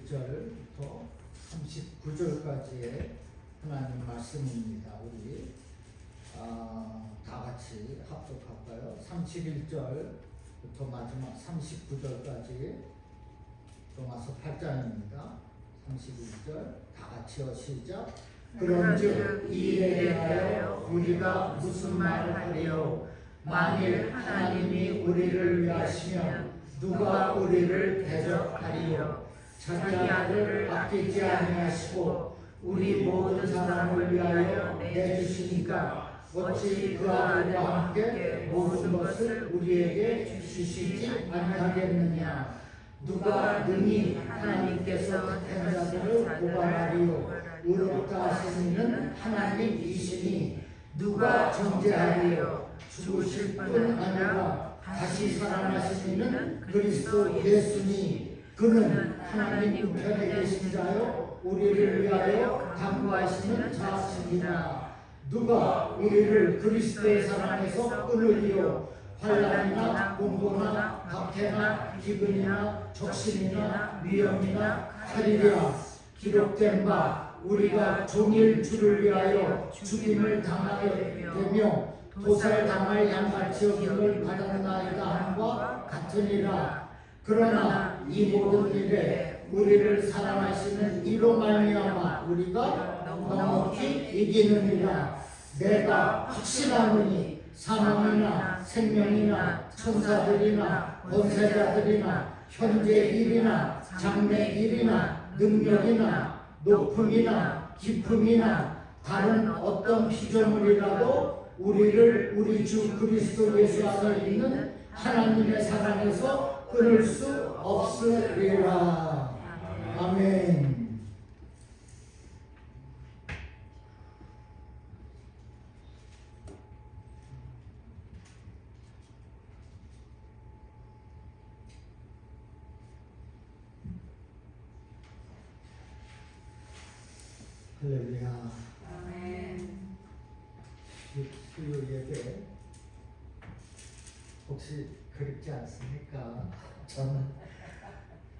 31절부터 39절까지의 하나님 말씀입니다. 우리 다 같이 합독할까요? 31절부터 마지막 39절까지 로마서 8장입니다. 31절 다 같이요. 시작. 그런즉 이에 대하여 우리가 무슨 말을 하리요? 만일 하나님이 우리를 위하시면 누가 우리를 대적하리요? 자기 아들을 아끼지 아니하시고 우리 모든 사람을 위하여 내주시니까 어찌 그 아들과 함께 모든 것을 우리에게 주시지 아니하겠느냐? 누가 능히 하나님께서 택한 자들을 고발하리요? 의롭다 하신 이는 하나님이시니 누가 정죄하리요? 죽으실 뿐 아니라 다시 살아나신 이는 그리스도 예수니 그는 하나님 우편에 계신 자요 우리를 위하여 간구하시는 자시니라. 누가 우리를 그리스도의 사랑에서 끊으리요? 환난이나 공고나 박해나 기근이나 적신이나 위험이나 칼이라. 기록된 바 우리가 종일 주를 위하여 죽임을 당하여 되며 도살당할 양같이 여김을 받았나이다 함과 같으니라. 그러나 이 모든 일에 우리를 사랑하시는 이로 말미암아 우리가 넉넉히 이기느니라. 내가 확신하노니 사망이나 생명이나 천사들이나 권세자들이나 현재 일이나 장래 일이나 능력이나 높음이나 깊음이나 다른 어떤 피조물이라도 우리를 우리 주 그리스도 예수 안에 있는 하나님의 사랑에서 끊을 수 없으리라. 아멘. 할렐루야. 아멘. 수요 예배 혹시 그립지 않습니까? 저는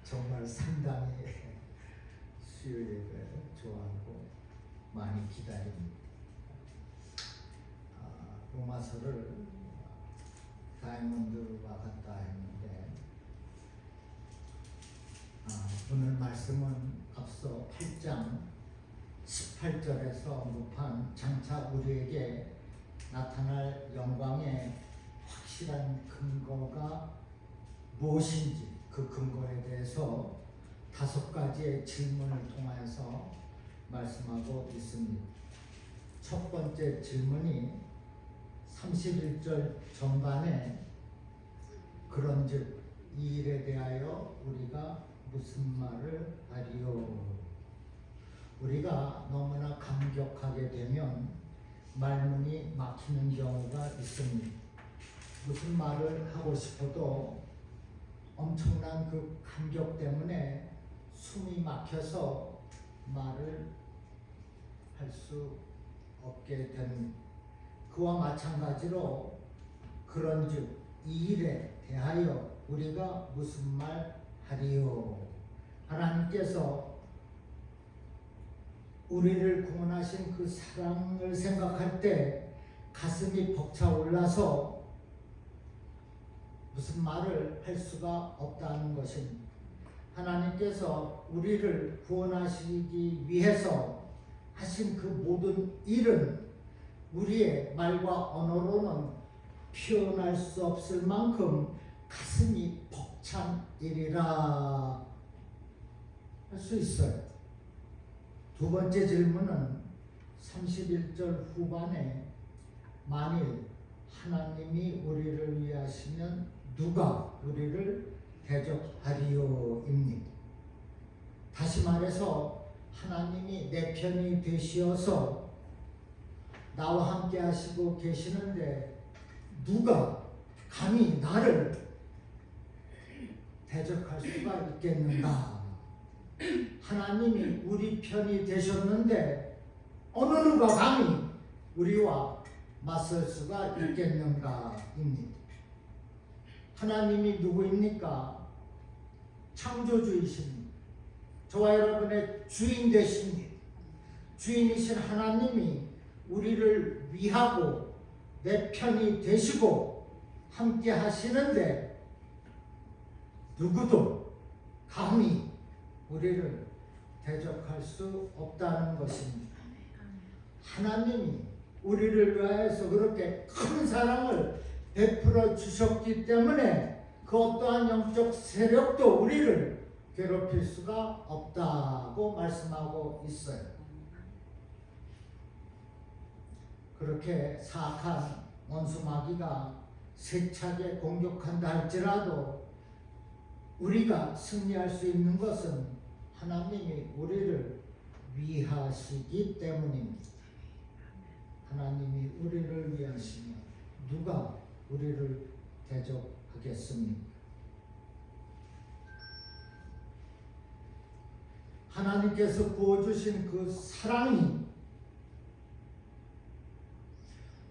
정말 상당히 수요 예배 좋아하고 많이 기다립니다. 로마서를 다이몬드와 같다 했는데 오늘 말씀은 앞서 8장 18절에서 무판 장차 우리에게 나타날 영광의 확실한 근거가 무엇인지 그 근거에 대해서 5가지의 질문을 통해서 말씀하고 있습니다. 첫 번째 질문이 31절 전반에 그런즉 이 일에 대하여 우리가 무슨 말을 하리요? 우리가 너무나 감격하게 되면 말문이 막히는 경우가 있습니다. 무슨 말을 하고 싶어도 엄청난 그 감격 때문에 숨이 막혀서 말을 할 수 없게 됩니다. 그와 마찬가지로 그런즉 이 일에 대하여 우리가 무슨 말 하리요? 하나님께서 우리를 구원하신 그 사랑을 생각할 때 가슴이 벅차올라서 무슨 말을 할 수가 없다는 것입니다. 하나님께서 우리를 구원하시기 위해서 하신 그 모든 일은 우리의 말과 언어로는 표현할 수 없을 만큼 가슴이 벅찬 일이라 할 수 있어요. 두 번째 질문은 31절 후반에 만일 하나님이 우리를 위하시면 누가 우리를 대적하리요? 입니다. 다시 말해서 하나님이 내 편이 되시어서 나와 함께 하시고 계시는데 누가 감히 나를 대적할 수가 있겠는가? 하나님이 우리 편이 되셨는데 어느 누가 감히 우리와 맞설 수가 있겠는가? 입니다. 하나님이 누구입니까? 창조주이십니다. 저와 여러분의 주인 되십니다. 주인이신 하나님이 우리를 위하고 내 편이 되시고 함께 하시는데 누구도 감히 우리를 대적할 수 없다는 것입니다. 하나님이 우리를 위하여서 그렇게 큰 사랑을 베풀어 주셨기 때문에 그 어떠한 영적 세력도 우리를 괴롭힐 수가 없다고 말씀하고 있어요. 그렇게 사악한 원수 마귀가 세차게 공격한다 할지라도 우리가 승리할 수 있는 것은 하나님이 우리를 위하시기 때문입니다. 하나님이 우리를 위하시면 누가 우리를 대적하겠습니까? 하나님께서 부어주신 그 사랑이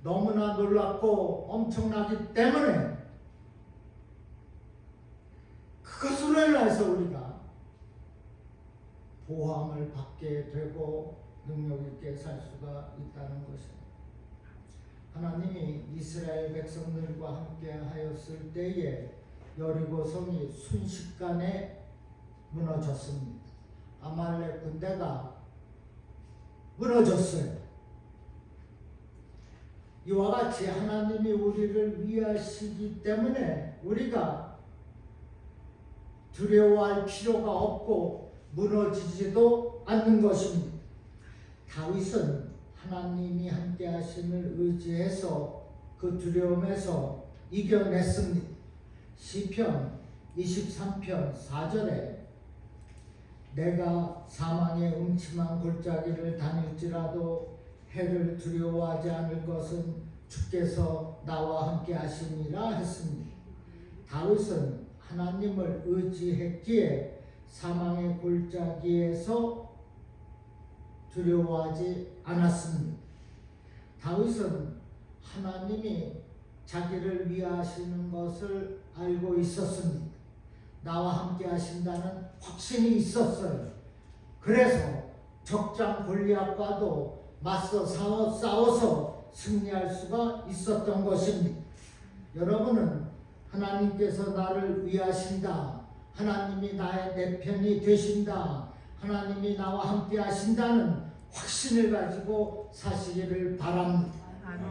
너무나 놀랍고 엄청나기 때문에 그것으로 인해서 우리가 보호함을 받게 되고 능력 있게 살 수가 있다는 것입니다. 하나님이 이스라엘 백성들과 함께 하였을 때에 여리고 성이 순식간에 무너졌습니다. 아말렉 군대가 무너졌어요. 이와 같이 하나님이 우리를 위하시기 때문에 우리가 두려워할 필요가 없고 무너지지도 않는 것입니다. 다윗은 하나님이 함께 하심을 의지해서 그 두려움에서 이겨냈습니다. 시편 23편 4절에 내가 사망의 음침한 골짜기를 다닐지라도 해를 두려워하지 않을 것은 주께서 나와 함께 하심이라 했습니다. 다윗은 하나님을 의지했기에 사망의 골짜기에서 두려워하지 않았습니다. 다윗은 하나님이 자기를 위하시는 것을 알고 있었습니다. 나와 함께 하신다는 확신이 있었어요. 그래서 적장 골리앗과도 맞서 싸워서 승리할 수가 있었던 것입니다. 여러분은 하나님께서 나를 위하신다, 하나님이 나의 내 편이 되신다, 하나님이 나와 함께 하신다는 확신을 가지고 사시기를 바랍니다.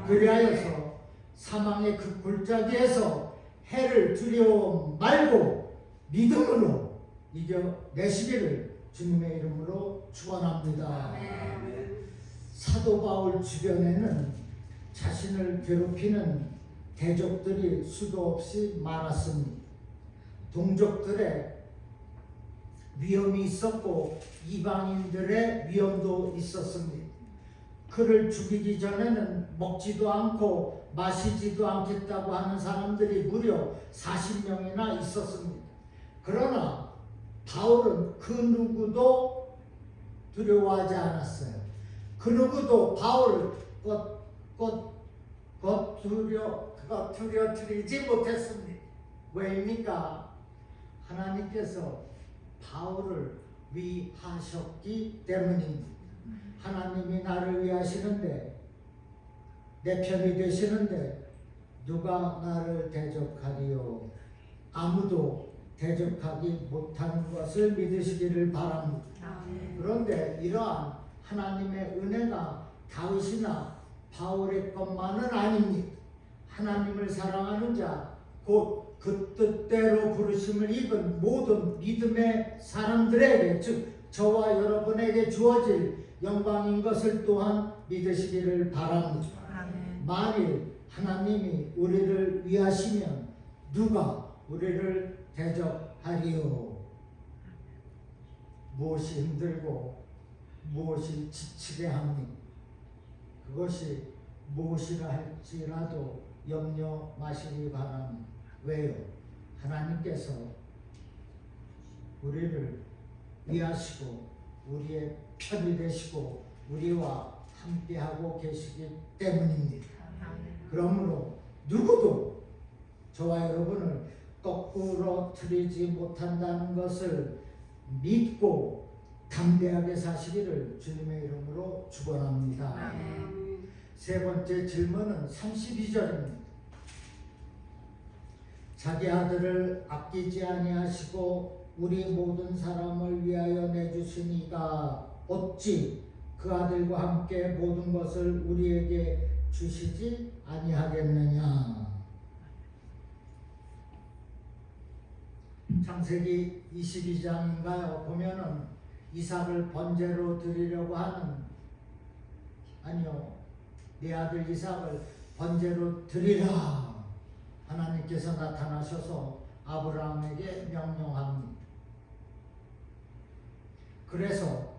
그리하여서 사망의 그 골짜기에서 해를 두려워 말고 믿음으로 이겨내시기를 주님의 이름으로 축원합니다. 사도 바울 주변에는 자신을 괴롭히는 대적들이 수도 없이 많았습니다. 동족들의 위험이 있었고 이방인들의 위험도 있었습니다. 그를 죽이기 전에는 먹지도 않고 마시지도 않겠다고 하는 사람들이 무려 40명이나 있었습니다. 그러나 바울은 그 누구도 두려워하지 않았어요. 그 누구도 바울을 거두려뜨리지 못했습니다. 왜입니까? 하나님께서 바울을 위하셨기 때문입니다. 하나님이 나를 위하시는데 내 편이 되시는데 누가 나를 대적하리요? 아무도 대적하기 못하는 것을 믿으시기를 바랍니다. 그런데 이러한 하나님의 은혜가 다윗이나 바울의 것만은 아닙니다. 하나님을 사랑하는 자, 곧 그 뜻대로 부르심을 입은 모든 믿음의 사람들에게, 즉 저와 여러분에게 주어질 영광인 것을 또한 믿으시기를 바랍니다. 만일 하나님이 우리를 위하시면 누가 우리를 대적하리요? 무엇이 힘들고 무엇이 지치게 합니까? 그것이 무엇이라 할지라도 염려 마시기 바랍니다. 왜요? 하나님께서 우리를 위하시고 우리의 편이 되시고 우리와 함께하고 계시기 때문입니다. 그러므로 누구도 저와 여러분을 거꾸로 틀리지 못한다는 것을 믿고 담대하게 사시기를 주님의 이름으로 축원합니다. 아멘. 세 번째 질문은 32절입니다. 자기 아들을 아끼지 아니하시고 우리 모든 사람을 위하여 내주시니가 어찌 그 아들과 함께 모든 것을 우리에게 주시지 아니하겠느냐. 창세기 22장인가요? 보면은 이삭을 번제로 드리려고 하는, 아니요, 내 아들 이삭을 번제로 드리라 하나님께서 나타나셔서 아브라함에게 명령합니다. 그래서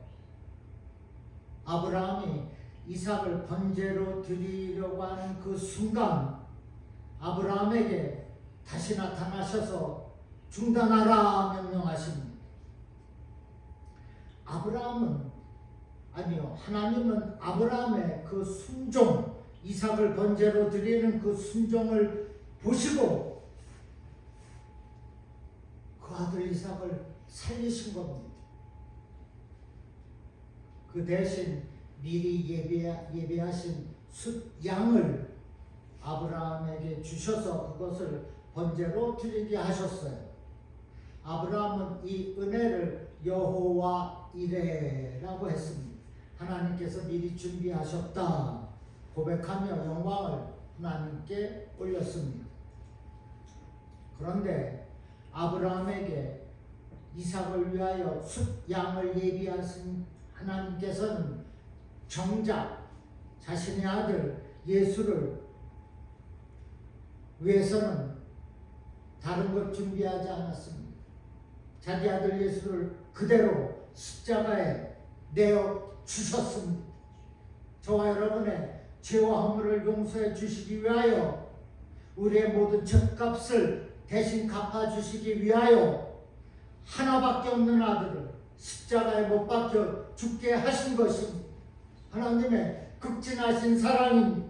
아브라함이 이삭을 번제로 드리려고 하는 그 순간 아브라함에게 다시 나타나셔서 중단하라 명령하십니다. 하나님은 아브라함의 그 순종, 이삭을 번제로 드리는 그 순종을 보시고 그 아들 이삭을 살리신 겁니다. 그 대신 미리 예배하신 숫양을 아브라함에게 주셔서 그것을 번제로 드리게 하셨어요. 아브라함은 이 은혜를 여호와 이레라고 했습니다. 하나님께서 미리 준비하셨다 고백하며 영광을 하나님께 올렸습니다. 그런데 아브라함에게 이삭을 위하여 숫양을 예비하신 하나님께서는 정작 자신의 아들 예수를 위해서는 다른 것 준비하지 않았습니다. 자기 아들 예수를 그대로 십자가에 내어 주셨습니다. 저와 여러분의 죄와 허물을 용서해 주시기 위하여, 우리의 모든 죄값을 대신 갚아주시기 위하여 하나밖에 없는 아들을 십자가에 못 박혀 죽게 하신 것입니다. 하나님의 극진하신 사랑입니다.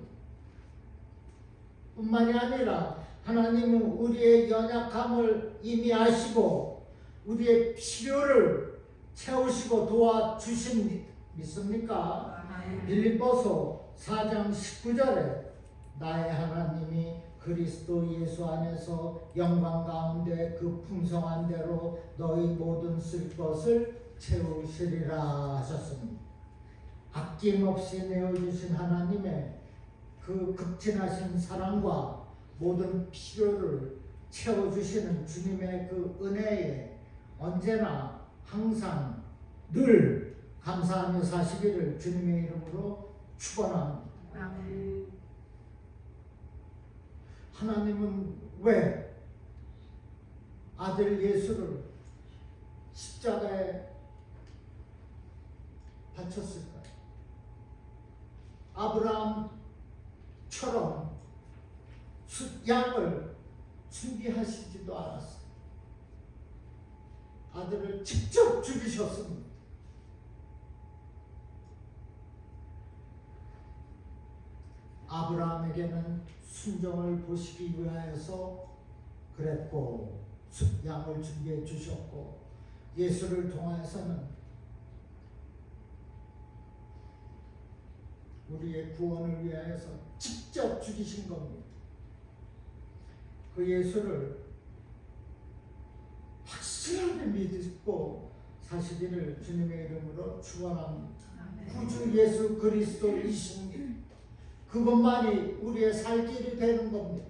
뿐만이 아니라 하나님은 우리의 연약함을 이미 아시고 우리의 필요를 채우시고 도와주십니다. 믿습니까? 빌립보서 4장 19절에 나의 하나님이 그리스도 예수 안에서 영광 가운데 그 풍성한 대로 너희 모든 쓸 것을 채우시리라 하셨습니다. 아낌없이 내어주신 하나님의 그 극진하신 사랑과 모든 필요를 채워주시는 주님의 그 은혜에 언제나 항상 늘 감사하며 사시기를 주님의 이름으로 축원합니다. 하나님은 왜 아들 예수를 십자가에 바쳤을까요? 아브라함처럼 숫양을 준비하시지도 않았어요. 아들을 직접 죽이셨습니다. 아브라함에게는 순종을 보시기 위하여서 그랬고, 숫양을 준비해 주셨고, 예수를 통하여서는 우리의 구원을 위하여서 직접 죽이신 겁니다. 그 예수를 확실하게 믿고 사시기를 주님의 이름으로 축원합니다. 구주 예수 그리스도이신 그분만이 우리의 살 길이 되는 겁니다.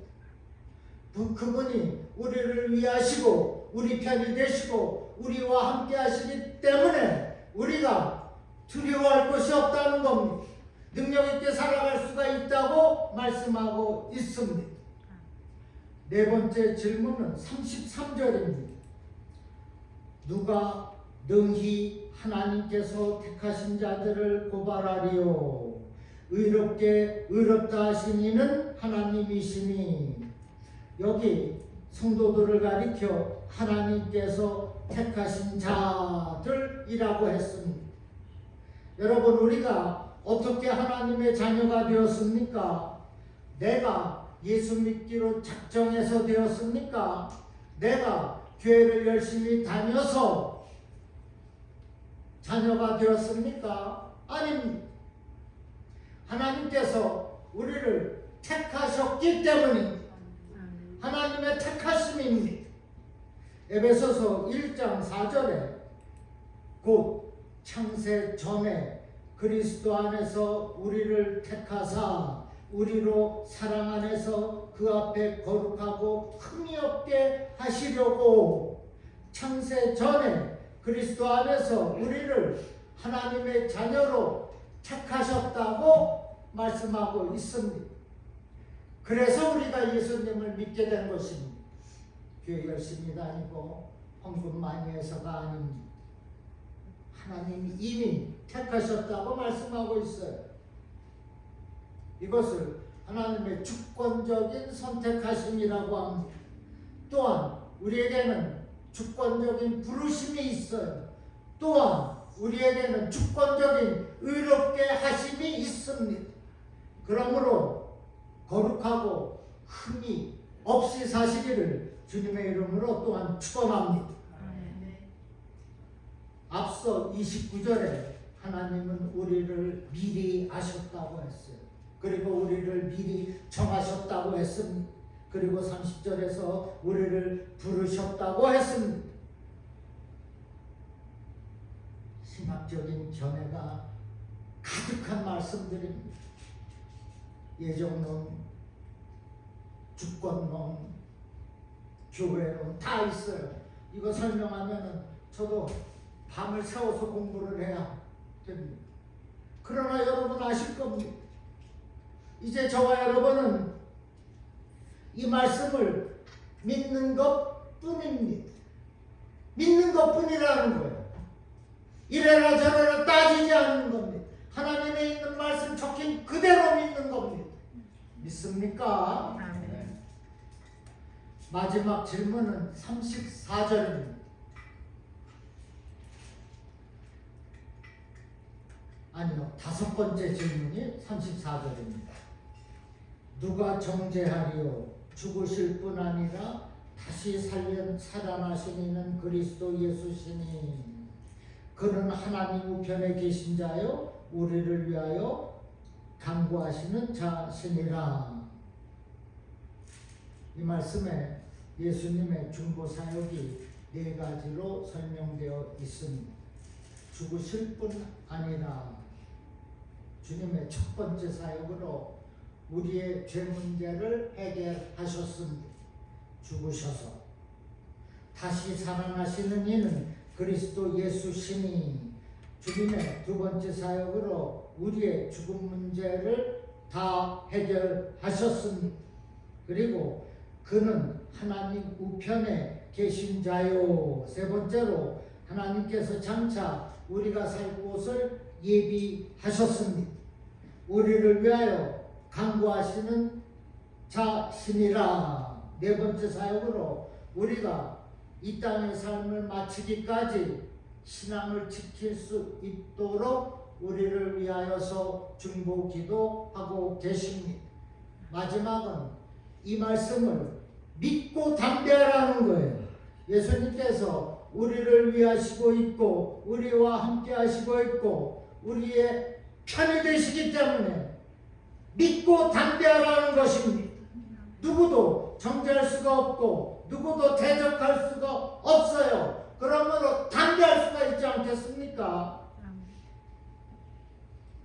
그분이 우리를 위하시고 우리 편이 되시고 우리와 함께 하시기 때문에 우리가 두려워할 것이 없다는 겁니다. 능력 있게 살아갈 수가 있다고 말씀하고 있습니다. 네 번째 질문은 33절입니다. 누가 능히 하나님께서 택하신 자들을 고발하리요? 의롭게 의롭다 하신 이는 하나님이시니. 여기 성도들을 가리켜 하나님께서 택하신 자들이라고 했습니다. 여러분, 우리가 어떻게 하나님의 자녀가 되었습니까? 내가 예수 믿기로 작정해서 되었습니까? 내가 교회를 열심히 다녀서 자녀가 되었습니까? 아닙니다. 하나님께서 우리를 택하셨기 때문입니다. 하나님의 택하심입니다. 에베소서 1장 4절에 곧 창세 전에 그리스도 안에서 우리를 택하사 우리로 사랑 안에서 그 앞에 거룩하고 흠이 없게 하시려고 창세 전에 그리스도 안에서 우리를 하나님의 자녀로 택하셨다고 말씀하고 있습니다. 그래서 우리가 예수님을 믿게 된 것입니다. 교회 열심히 다니고 헌금 많이 해서가 아닙니다. 하나님이 이미 택하셨다고 말씀하고 있어요. 이것을 하나님의 주권적인 선택하심이라고 합니다. 또한 우리에게는 주권적인 부르심이 있어요. 또한 우리에게는 주권적인 의롭게 하심이 있습니다. 그러므로 거룩하고 흠이 없이 사시기를 주님의 이름으로 또한 축원합니다. 앞서 29절에 하나님은 우리를 미리 아셨다고 했어요. 그리고 우리를 미리 정하셨다고 했습니다. 그리고 30절에서 우리를 부르셨다고 했습니다. 신학적인 견해가 가득한 말씀들입니다. 예정론, 주권론, 교회론 다 있어요. 이거 설명하면은 저도 밤을 새워서 공부를 해야 됩니다. 그러나 여러분 아실 겁니다. 이제 저와 여러분은 이 말씀을 믿는 것 뿐입니다. 믿는 것 뿐이라는 거예요. 이래라 저래라 따지지 않는 겁니다. 하나님의 있는 말씀 적힌 그대로 믿는 겁니다. 믿습니까? 네. 마지막 질문은 34절입니다. 아니요, 다섯 번째 질문이 34절입니다. 누가 정죄하리요? 죽으실 뿐 아니라 다시 살아나신 이는 그리스도 예수시니 그는 하나님 우편에 계신 자요 우리를 위하여 간구하시는 자시니라. 이 말씀에 예수님의 중보 사역이 네 가지로 설명되어 있습니다. 죽으실 뿐 아니라 주님의 첫 번째 사역으로 우리의 죄 문제를 해결하셨습니다. 죽으셔서 다시 살아나시는 이는 그리스도 예수시니 주님의 두 번째 사역으로 우리의 죽음 문제를 다 해결하셨습니다. 그리고 그는 하나님 우편에 계신 자요. 세 번째로 하나님께서 장차 우리가 살 곳을 예비하셨습니다. 우리를 위하여 간구하시는 자신이라. 네 번째 사역으로 우리가 이 땅의 삶을 마치기까지 신앙을 지킬 수 있도록 우리를 위하여서 중보 기도하고 계십니다. 마지막은 이 말씀을 믿고 담대하라는 거예요. 예수님께서 우리를 위하시고 있고 우리와 함께 하시고 있고 우리의 편이 되시기 때문에 믿고 담대하라는 것입니다. 누구도 정죄할 수가 없고 누구도 대적할 수가 없어요. 그러므로 담대할 수가 있지 않겠습니까?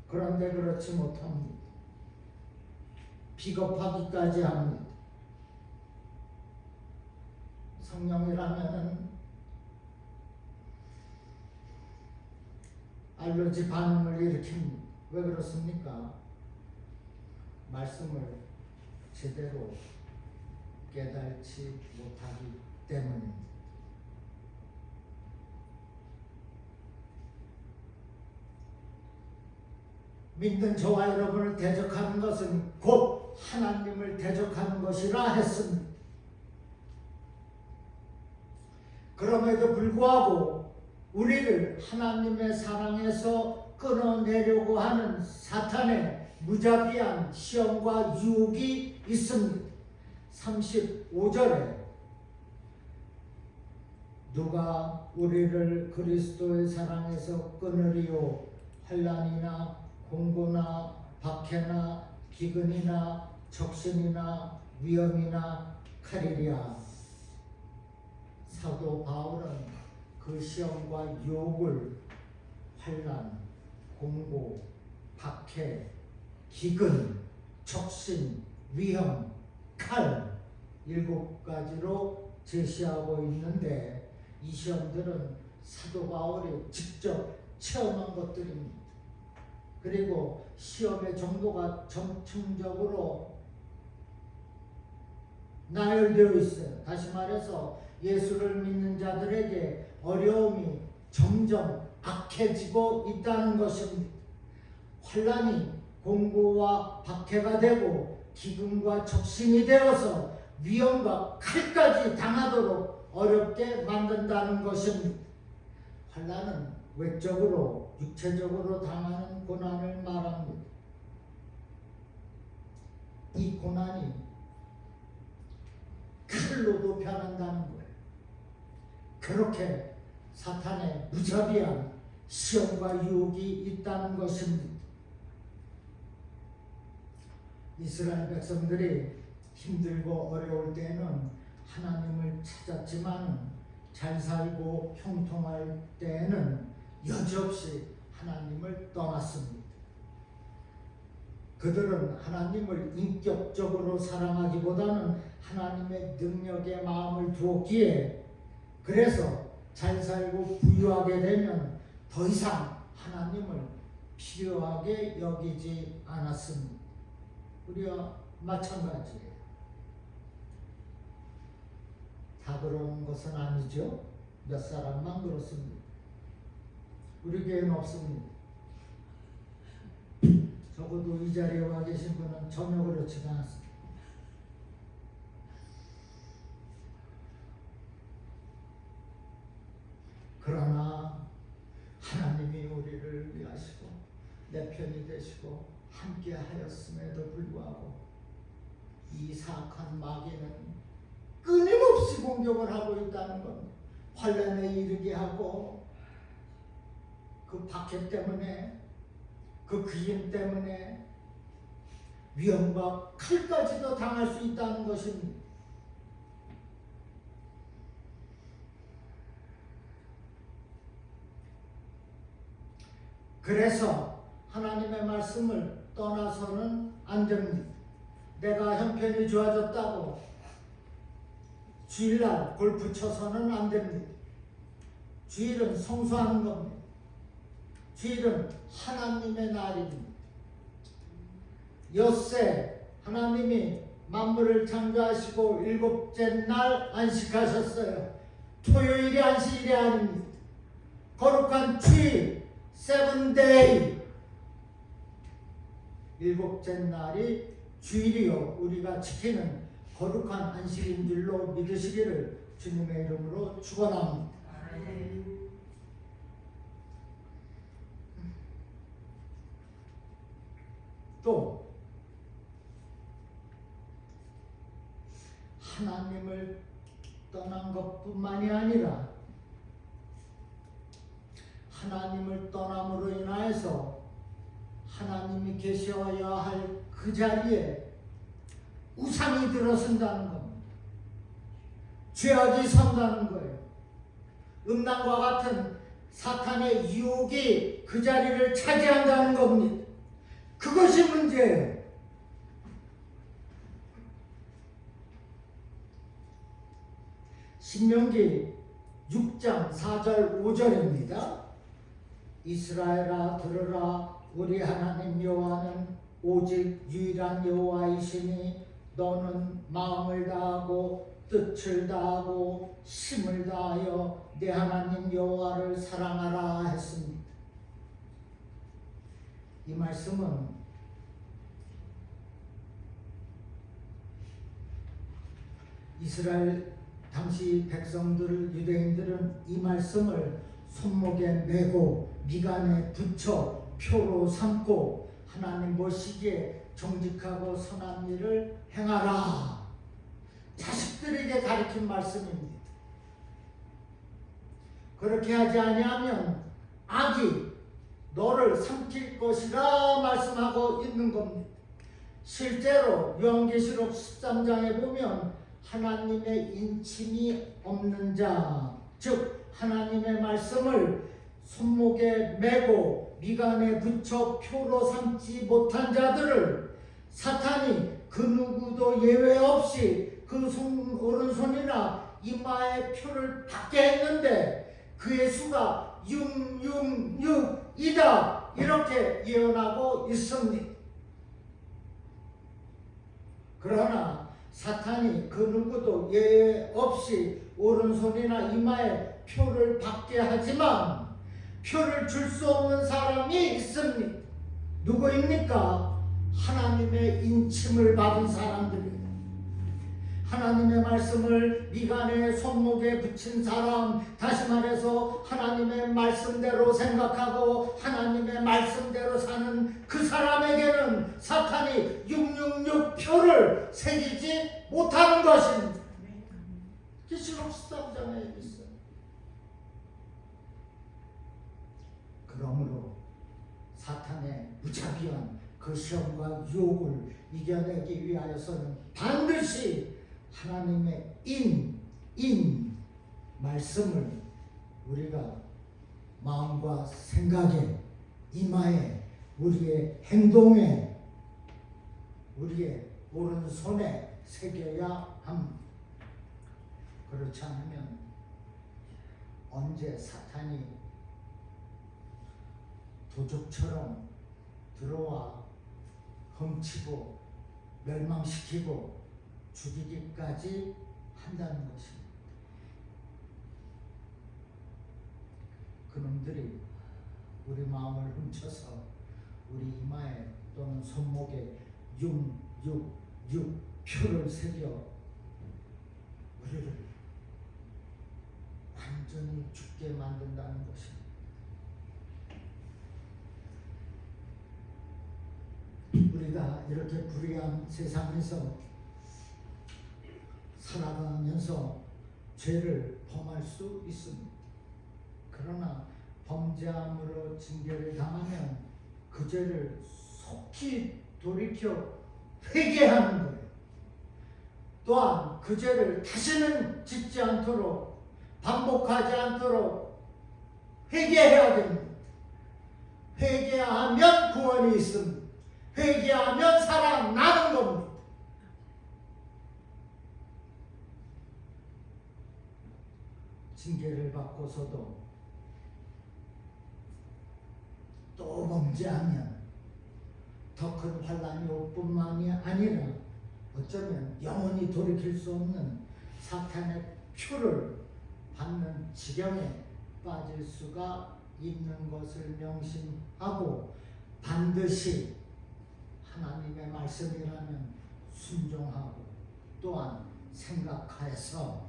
그런데 그렇지 못합니다. 비겁하기까지 합니다. 성령이라면은 알러지 반응을 일으킵니다. 왜 그렇습니까? 말씀을 제대로 깨달지 못하기 때문입니다. 믿는 저와 여러분을 대적하는 것은 곧 하나님을 대적하는 것이라 했습니다. 그럼에도 불구하고 우리를 하나님의 사랑에서 끊어내려고 하는 사탄의 무자비한 시험과 유혹이 있습니다. 35절에 누가 우리를 그리스도의 사랑에서 끊으리요? 환난이나 공고나 박해나 기근이나 적신이나 위험이나 칼이랴. 사도 바울은 그 시험과 유혹을 환난, 공고, 박해, 기근, 적신, 위험, 칼 7가지로 제시하고 있는데, 이 시험들은 사도 바울이 직접 체험한 것들입니다. 그리고 시험의 정도가 점층적으로 나열되어 있어요. 다시 말해서 예수를 믿는 자들에게 어려움이 점점 악해지고 있다는 것입니다. 환난이 공고와 박해가 되고 기근과 적신이 되어서 위험과 칼까지 당하도록 어렵게 만든다는 것입니다. 환난은 외적으로 육체적으로 당하는 고난을 말합니다. 이 고난이 칼로도 변한다는 거예요. 그렇게 사탄의 무자비한 시험과 유혹이 있다는 것입니다. 이스라엘 백성들이 힘들고 어려울 때에는 하나님을 찾았지만 잘 살고 형통할 때에는 여지없이 하나님을 떠났습니다. 그들은 하나님을 인격적으로 사랑하기보다는 하나님의 능력에 마음을 두었기에, 그래서 잘 살고 부유하게 되면 더 이상 하나님을 필요하게 여기지 않았습니다. 우리와 마찬가지예요. 다 그런 것은 아니죠. 몇 사람만 그렇습니다. 우리 교회는 없습니다. 적어도 이 자리에 와 계신 분은 전혀 그렇지가 않습니다. 그러나 하나님이 우리를 위하시고 내 편이 되시고 함께 하였음에도 불구하고 이 사악한 마귀는 끊임없이 공격을 하고 있다는 겁니다. 환난에 이르게 하고 그 박해 때문에, 그 기임 때문에 위험과 칼까지도 당할 수 있다는 것입니다. 그래서 하나님의 말씀을 떠나서는 안 됩니다. 내가 형편이 좋아졌다고 주일날 골프 쳐서는 안 됩니다. 주일은 성수하는 겁니다. 주일은 하나님의 날입니다. 엿새 하나님이 만물을 창조하시고 7째 날 안식하셨어요. 토요일이 안식일이 아닙니다. 거룩한 주일, 세븐데이. 7째 날이 주일이요 우리가 지키는 거룩한 안식인 줄로 믿으시기를 주님의 이름으로 축원합니다. 또 하나님을 떠난 것뿐만이 아니라 하나님을 떠남으로 인하여서 하나님이 계셔야 할 그 자리에 우상이 들어선다는 겁니다. 죄악이 선다는 거예요. 음란과 같은 사탄의 유혹이 그 자리를 차지한다는 겁니다. 그것이 문제예요. 신명기 6장 4절 5절입니다. 이스라엘아 들으라. 우리 하나님 여호와는 오직 유일한 여호와이시니 너는 마음을 다하고 뜻을 다하고 힘을 다하여 내 하나님 여호와를 사랑하라 했습니다. 이 말씀은 이스라엘 당시 백성들을, 유대인들은 이 말씀을 손목에 메고 미간에 붙여 표로 삼고 하나님 보시기에 정직하고 선한 일을 행하라. 자식들에게 가르친 말씀입니다. 그렇게 하지 아니하면 악이 너를 삼킬 것이라 말씀하고 있는 겁니다. 실제로 요한계시록 13장에 보면 하나님의 인침이 없는 자, 즉 하나님의 말씀을 손목에 메고 미간에 붙여 표로 삼지 못한 자들을 사탄이 그 누구도 예외 없이 그 오른손이나 이마에 표를 받게 했는데 그의 수가 666이다 이렇게 예언하고 있습니다. 그러나 사탄이 그 누구도 예외 없이 오른손이나 이마에 표를 받게 하지만 표를 줄 수 없는 사람이 있습니다. 누구입니까? 하나님의 인침을 받은 사람들입니다. 하나님의 말씀을 미간에 손목에 붙인 사람, 다시 말해서 하나님의 말씀대로 생각하고 하나님의 말씀대로 사는 그 사람에게는 사탄이 666표를 새기지 못하는 것입니다. 계시록 13장에 있어요. 그러므로 사탄의 무자비한 그 시험과 유혹을 이겨내기 위하여서는 반드시 하나님의 말씀을 우리가 마음과 생각에, 이마에, 우리의 행동에, 우리의 오른손에 새겨야 합니다. 그렇지 않으면 언제 사탄이 도적처럼 들어와 훔치고 멸망시키고 죽이기까지 한다는 것입니다. 그놈들이 우리 마음을 훔쳐서 우리 이마에 또는 손목에 666 표를 새겨 우리를 완전히 죽게 만든다는 것입니다. 우리가 이렇게 불의한 세상에서 살아가면서 죄를 범할 수 있습니다. 그러나 범죄함으로 징계를 당하면 그 죄를 속히 돌이켜 회개하는 거예요. 또한 그 죄를 다시는 짓지 않도록, 반복하지 않도록 회개해야 됩니다. 회개하면 구원이 있습니다. 회개하면 살아나는 겁니다. 징계를 받고서도 또 범죄하면 더 큰 환난이 올 뿐만이 아니라 어쩌면 영원히 돌이킬 수 없는 사탄의 표를 받는 지경에 빠질 수가 있는 것을 명심하고 반드시 하나님의 말씀이라면 순종하고 또한 생각하여서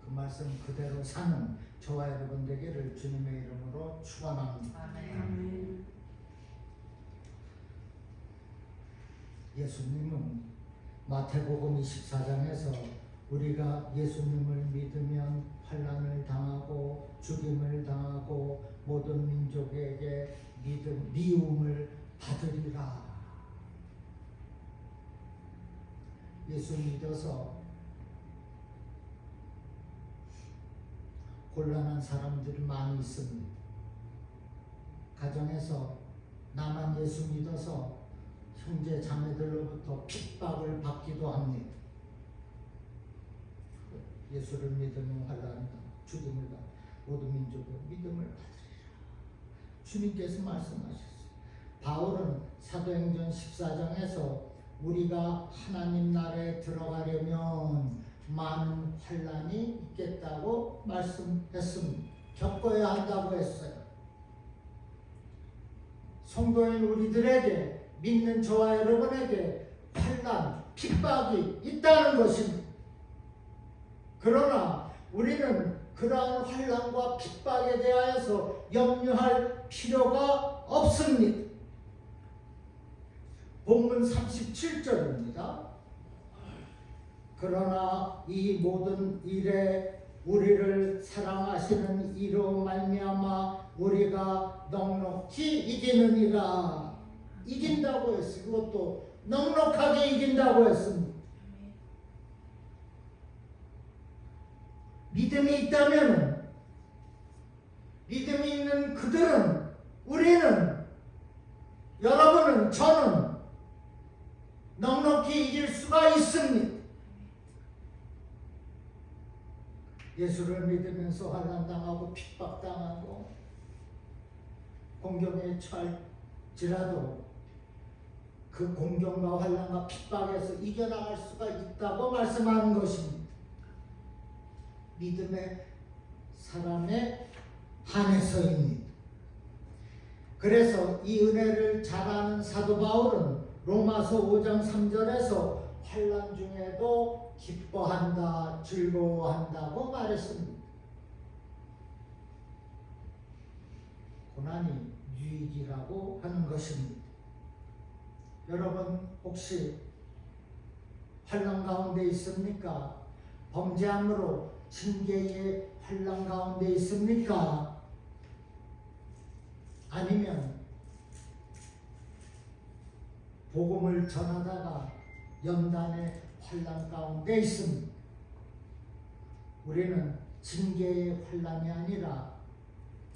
그 말씀 그대로 사는 저와 여러분 되기를 주님의 이름으로 축원합니다. 아멘. 예수님은 마태복음 24장에서 우리가 예수님을 믿으면 환난을 당하고 죽임을 당하고 모든 민족에게 미움을 받으리라. 예수 믿어서 곤란한 사람들이 많이 있습니다. 가정에서 나만 예수 믿어서 형제 자매들로부터 핍박을 받기도 합니다. 예수를 믿으면 환난을 죽임을 받 모든 민족의 믿음을 받으리라. 주님께서 말씀하셨어요. 바울은 사도행전 14장에서 우리가 하나님 나라에 들어가려면 많은 환난이 있겠다고 말씀했습니다. 겪어야 한다고 했어요. 성도인 우리들에게, 믿는 저와 여러분에게 환난, 핍박이 있다는 것입니다. 그러나 우리는 그러한 환난과 핍박에 대하여서 염려할 필요가 없습니다. 본문 37절입니다. 그러나 이 모든 일에 우리를 사랑하시는 이로 말미암아 우리가 넉넉히 이기느니라. 이긴다고 했어요. 그것도 넉넉하게 이긴다고 했습니다. 믿음이 있다면, 믿음이 있는 그들은, 우리는, 여러분은, 저는 넉넉히 이길 수가 있습니다. 예수를 믿으면서 환난당하고 핍박당하고 공경에 처할지라도 그 공경과 환난과 핍박에서 이겨나갈 수가 있다고 말씀하는 것입니다. 믿음의 사람에 한해서입니다. 그래서 이 은혜를 잘 아는 사도 바울은 로마서 5장 3절에서 환난 중에도 기뻐한다, 즐거워한다고 말했습니다. 고난이 유익이라고 하는 것입니다. 여러분 혹시 환난 가운데 있습니까? 범죄함으로 징계의 환난 가운데 있습니까? 아니면 복음을 전하다가 연단의 환난 가운데 있습니다. 우리는 징계의 환난이 아니라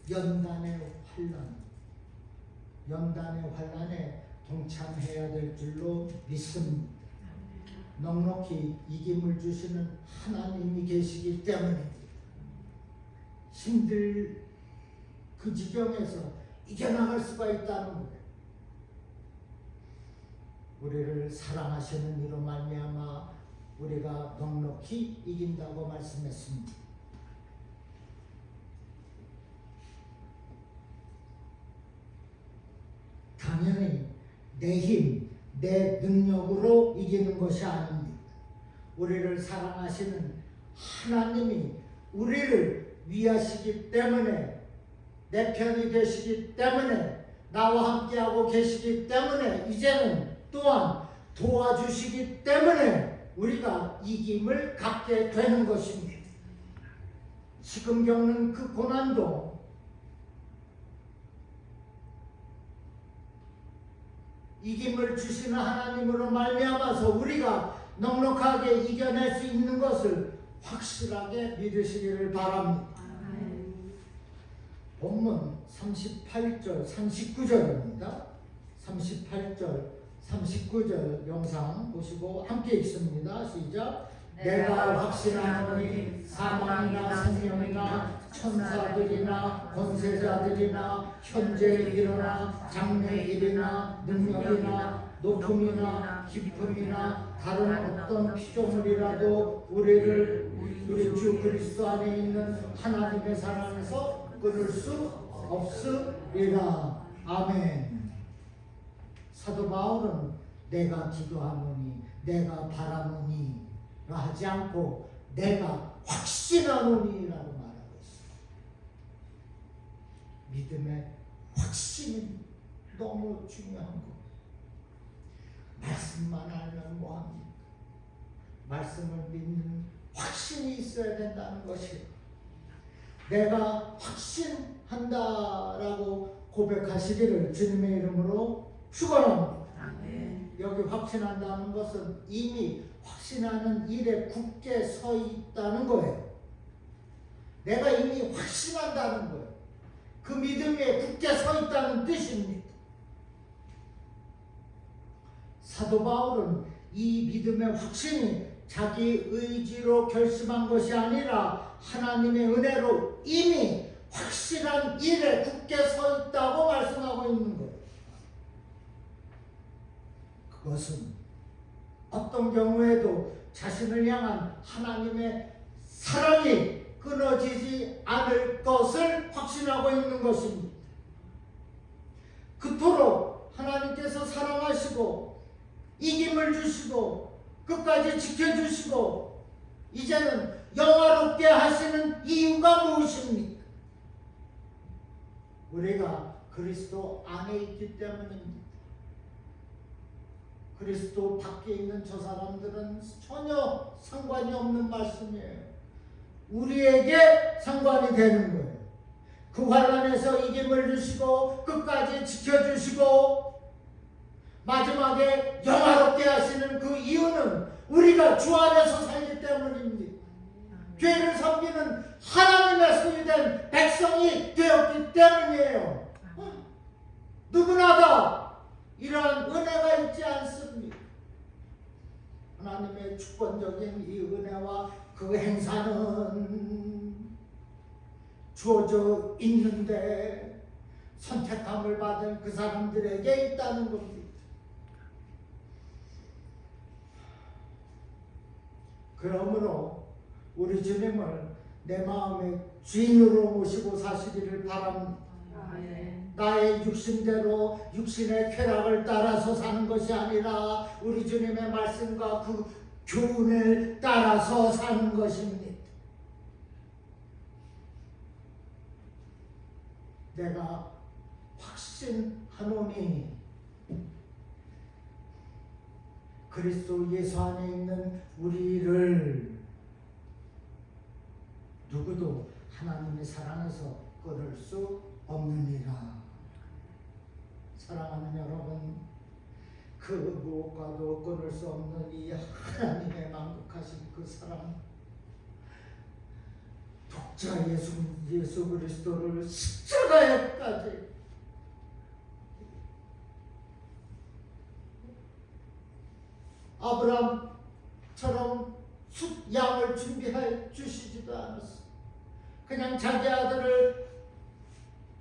연단의 환난에 동참해야 될 줄로 믿습니다. 넉넉히 이김을 주시는 하나님이 계시기 때문에 힘들 그 지경에서 이겨나갈 수가 있다는 거예요. 우리를 사랑하시는 이로 말미암아 우리가 넉넉히 이긴다고 말씀했습니다. 당연히 내 힘, 내 능력으로 이기는 것이 아닙니다. 우리를 사랑하시는 하나님이 우리를 위하시기 때문에, 내 편이 되시기 때문에, 나와 함께하고 계시기 때문에, 이제는 또한 도와주시기 때문에 우리가 이김을 갖게 되는 것입니다. 지금 겪는 그 고난도 이김을 주시는 하나님으로 말미암아서 우리가 넉넉하게 이겨낼 수 있는 것을 확실하게 믿으시기를 바랍니다. 본문 38절, 39절입니다. 38절, 39절 영상 보시고 함께 읽습니다. 시작. 내가 확신하노니 사망이나 생명이나 천사들이나 권세자들이나 현재 일어나 장래 일이나 능력이나 높음이나 깊음이나 다른 어떤 피조물이라도 우리를 우리 주 그리스도 안에 있는 하나님의 사랑에서 끊을 수 없으리라. 아멘. 사도 바울은 내가 기도하노니 내가 바라노니 하지 않고 내가 확신하노니라고 말하고 있습니다. 믿음의 확신이 너무 중요한 겁니다. 말씀만 알면 뭐합니까? 말씀을 믿는 확신이 있어야 된다는 것이에요. 내가 확신한다라고 고백하시기를 주님의 이름으로 축원합니다. 여기 확신한다는 것은 이미 확신하는 일에 굳게 서 있다는 거예요. 내가 이미 확신한다는 거예요. 그 믿음에 굳게 서 있다는 뜻입니다. 사도 바울은 이 믿음의 확신이 자기 의지로 결심한 것이 아니라 하나님의 은혜로 이미 확실한 일에 굳게 서 있다고 말씀하고 있는 거예요. 그것은 어떤 경우에도 자신을 향한 하나님의 사랑이 끊어지지 않을 것을 확신하고 있는 것입니다. 그토록 하나님께서 사랑하시고 이김을 주시고 끝까지 지켜주시고 이제는 영화롭게 하시는 이유가 무엇입니까? 우리가 그리스도 안에 있기 때문입니다. 그리스도 밖에 있는 저 사람들은 전혀 상관이 없는 말씀이에요. 우리에게 상관이 되는 거예요. 그 환난에서 이김을 주시고 끝까지 지켜주시고 마지막에 영화롭게 하시는 그 이유는 우리가 주 안에서 살기 때문입니다. 죄를 섬기는 하나님의 소유된 백성이 되었기 때문이에요. 누구나 다 이러한 은혜가 있지 않습니까? 하나님의 주권적인 이 은혜와 그 행사는 주어져 있는데 선택함을 받은 그 사람들에게 있다는 겁니다. 그러므로 우리 주님을 내 마음의 주인으로 모시고 사시기를 바랍니다. 나의 육신대로 육신의 쾌락을 따라서 사는 것이 아니라 우리 주님의 말씀과 그 교훈을 따라서 사는 것입니다. 내가 확신하노니 그리스도 예수 안에 있는 우리를 누구도 하나님의 사랑에서 끊을 수 없느니라. 사랑하는 여러분, 그 무엇과도 끊을 수 없는 이 하나님의 만극하신 그 사랑, 독자 예수 그리스도를 십자가에까지 아브라함처럼 숫양을 준비해 주시지도 않았어. 그냥 자기 아들을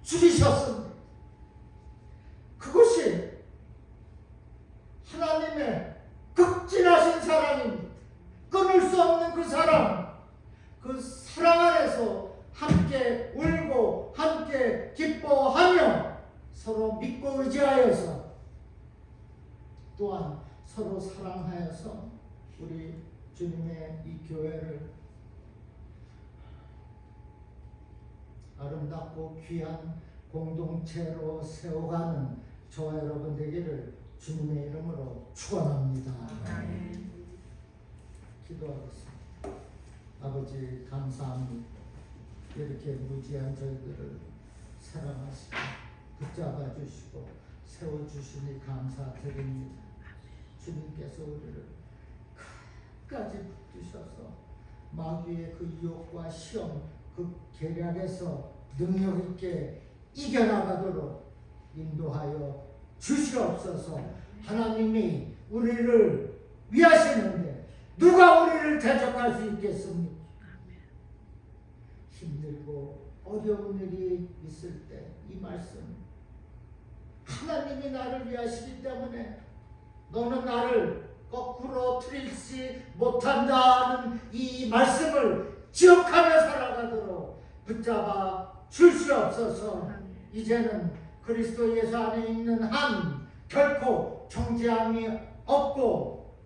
죽이셨습니다. 그것이 하나님의 극진하신 사랑입니다. 끊을 수 없는 그 사랑, 그 사랑 안에서 함께 울고 함께 기뻐하며 서로 믿고 의지하여서 또한 서로 사랑하여서 우리 주님의 이 교회를 아름답고 귀한 공동체로 세워가는 저와 여러분 되기를 주님의 이름으로 축원합니다. 기도하겠습니다. 아버지 감사합니다. 이렇게 무지한 저희들을 사랑하시고 붙잡아 주시고 세워주시니 감사드립니다. 주님께서 우리를 끝까지 붙드셔서 마귀의 그 유혹과 시험, 그 계략에서 능력 있게 이겨나가도록 인도하여 주시옵소서. 하나님이 우리를 위하시는데 누가 우리를 대적할 수 있겠습니까? 힘들고 어려운 일이 있을 때 이 말씀, 하나님이 나를 위하시기 때문에 너는 나를 거꾸로 틀리지 못한다는 이 말씀을 기억하며 살아가도록 붙잡아 주시옵소서. 이제는 그리스도 예수 안에 있는 한 결코 정죄함이 없고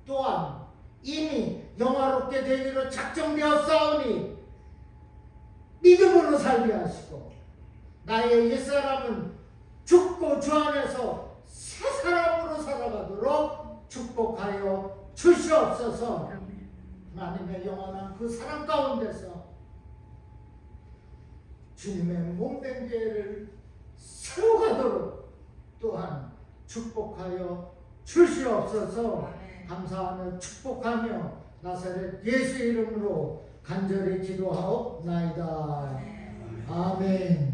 또한 이미 영화롭게 되기로 작정되었사오니 믿음으로 살게 하시고 나의 옛사람은 죽고 주 안에서 새 사람으로 살아가도록 축복하여 주시옵소서. 하나님의 영원한 그 사랑 가운데서 주님의 몸된 교회를 세워가도록 또한 축복하여 주시옵소서. 감사하며 축복하며 나사렛 예수의 이름으로 간절히 기도하옵나이다. 아멘.